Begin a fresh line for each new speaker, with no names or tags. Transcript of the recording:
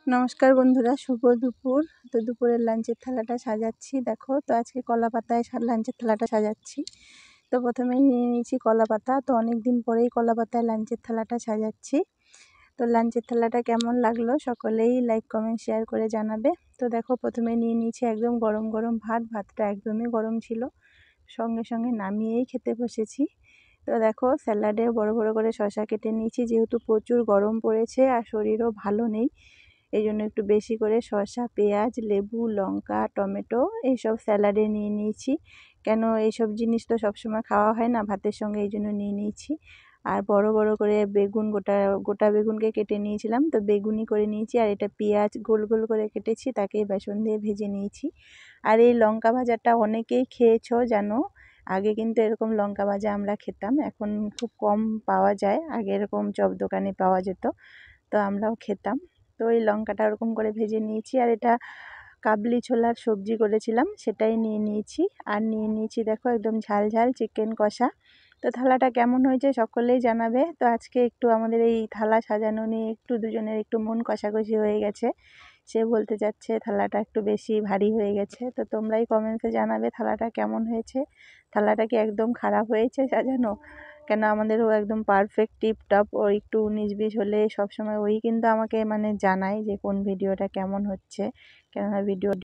নমস্কার বন্ধুরা, শুভ দুপুর। তো দুপুরের লাঞ্চের থালাটা সাজাচ্ছি দেখো। তো আজকে কলা পাতায় লাঞ্চের থালাটা সাজাচ্ছি। তো প্রথমেই নিয়ে নিয়েছি কলা পাতা। তো অনেক দিন পরেই কলা পাতায় লাঞ্চের থালাটা সাজাচ্ছি। তো লাঞ্চের থালাটা কেমন লাগলো সকলেই লাইক কমেন্ট শেয়ার করে জানাবে। তো দেখো প্রথমে নিয়ে নিয়েছি একদম গরম গরম ভাতটা একদমই গরম ছিল, সঙ্গে সঙ্গে নামিয়েই খেতে বসেছি। তো দেখো স্যালাডে বড় বড় করে শসা কেটে নিয়েছি, যেহেতু প্রচুর গরম পড়েছে আর শরীরও ভালো নেই, এই জন্য একটু বেশি করে শসা, পেঁয়াজ, লেবু, লঙ্কা, টমেটো এইসব স্যালাডে নিয়ে নিয়েছি। কেন এইসব জিনিস তো সবসময় খাওয়া হয় না ভাতের সঙ্গে, এই জন্য নিয়ে নিয়েছি। আর বড় বড় করে বেগুন, গোটা বেগুনকে কেটে নিয়েছিলাম, তো বেগুনি করে নিয়েছি। আর এটা পেঁয়াজ গোল গোল করে কেটেছি, তাকে বেসন দিয়ে ভেজে নিয়েছি। আর এই লঙ্কা ভাজাটা অনেকেই খেয়েছো জানো। আগে কিন্তু এরকম লঙ্কা ভাজা আমরা খেতাম, এখন খুব কম পাওয়া যায়। আগে এরকম চপ দোকানে পাওয়া যেত, তো আমরাও খেতাম। তো এই লঙ্কাটা ওরকম করে ভেজে নিয়েছি। আর এটা কাবলি ছোলার সবজি করেছিলাম, সেটাই নিয়ে নিয়েছি। আর নিয়ে নিয়েছি দেখো একদম ঝাল ঝাল চিকেন কষা। তো থালাটা কেমন হয়েছে সকলেই জানাবে। তো আজকে একটু আমাদের এই থালা সাজানো নিয়ে একটু দুজনের একটু মন কষাকষি হয়ে গেছে। সে বলতে চাচ্ছে থালাটা একটু বেশি ভারী হয়ে গেছে। তো তোমরাই কমেন্টসে জানাবে থালাটা কেমন হয়েছে। থালাটা কি একদম খারাপ হয়েছে সাজানো? কেন আমাদেরও একদম পারফেক্ট টিপটপ। ও একটু 19-20 হলে সবসময় ওই কিন্তু আমাকে জানায় যে কোন ভিডিওটা কেমন হচ্ছে, কেননা ভিডিও